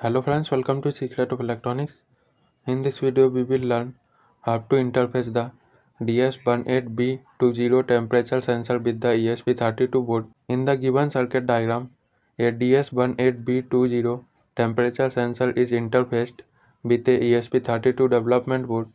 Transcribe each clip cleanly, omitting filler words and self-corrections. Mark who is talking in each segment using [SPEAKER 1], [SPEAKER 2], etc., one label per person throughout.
[SPEAKER 1] Hello friends, welcome to Secret of Electronics. In this video we will learn how to interface the DS18B20 temperature sensor with the ESP32 board. In the given circuit diagram, a DS18B20 temperature sensor is interfaced with a ESP32 development board.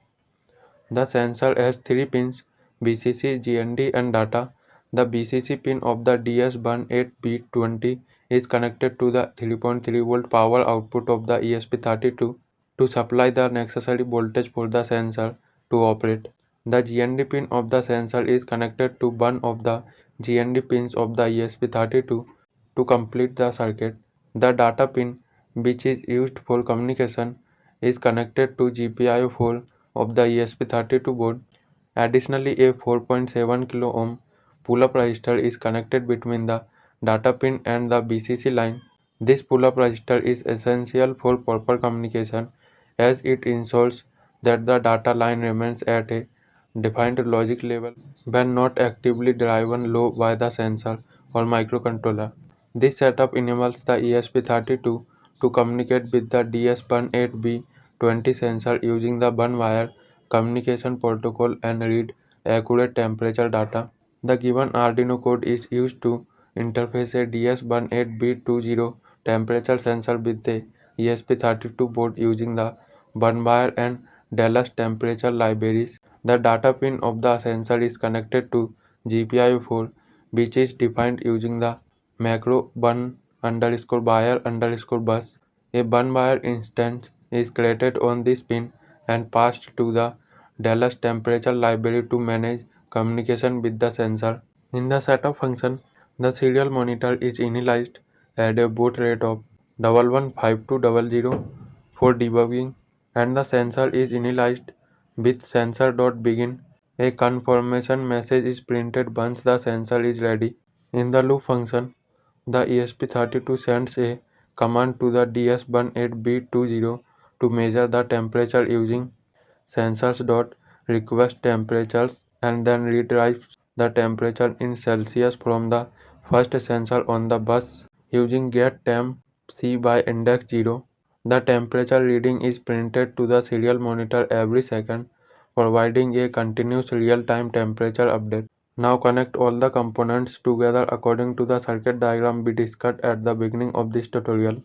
[SPEAKER 1] The sensor has 3 pins: VCC, GND and data. The VCC pin of the DS18B20 is connected to the 3.3 volt power output of the ESP32 to supply the necessary voltage for the sensor to operate. The GND pin of the sensor is connected to one of the GND pins of the ESP32 to complete the circuit. The data pin, which is used for communication, is connected to GPIO 4 of the ESP32 board. Additionally, a 4.7 kilo ohm pull-up resistor is connected between the data pin and the VCC line. This pull-up resistor is essential for proper communication as it ensures that the data line remains at a defined logic level when not actively driven low by the sensor or microcontroller. This setup enables the ESP32 to communicate with the DS18B20 sensor using the one-wire communication protocol and read accurate temperature data. The given Arduino code is used to interface a DS18B20 temperature sensor with the ESP32 board using the one-wire and Dallas temperature libraries. The data pin of the sensor is connected to GPIO 4, which is defined using the macro one_wire_bus. A one-wire instance is created on this pin and passed to the Dallas temperature library to manage communication with the sensor. In the setup function, the serial monitor is initialized at a baud rate of 115200 for debugging, and the sensor is initialized with sensor.begin. A confirmation message is printed once the sensor is ready. In the loop function, the ESP32 sends a command to the DS18B20 to measure the temperature using sensors.request temperatures and then retrieves the temperature in Celsius from the first sensor on the bus using getTemp_C by index 0. The temperature reading is printed to the serial monitor every second, providing a continuous real-time temperature update. Now connect all the components together according to the circuit diagram we discussed at the beginning of this tutorial.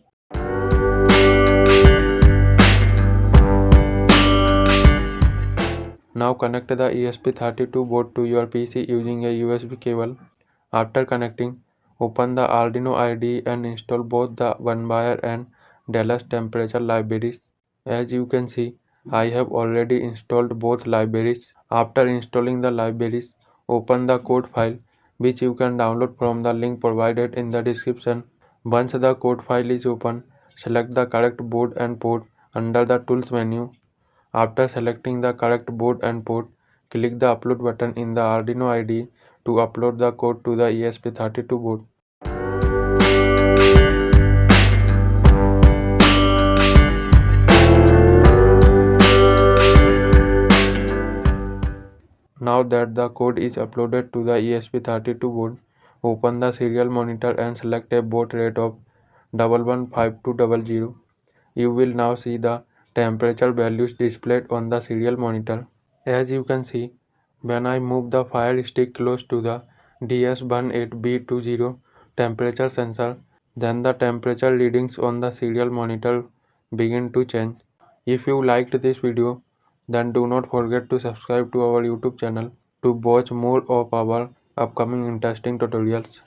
[SPEAKER 1] Now connect the ESP32 board to your PC using a USB cable. After connecting, open the Arduino IDE and install both the one-wire and Dallas temperature libraries. As you can see, I have already installed both libraries. After installing the libraries, open the code file, which you can download from the link provided in the description. Once the code file is open, select the correct board and port under the Tools menu. After selecting the correct board and port, click the Upload button in the Arduino IDE to upload the code to the ESP32 board. Now that the code is uploaded to the ESP32 board, open the serial monitor and select a baud rate of 115200. You will now see the temperature values displayed on the serial monitor. As you can see, when I move the Fire Stick close to the DS18B20 temperature sensor, then the temperature readings on the serial monitor begin to change. If you liked this video, then do not forget to subscribe to our YouTube channel to watch more of our upcoming interesting tutorials.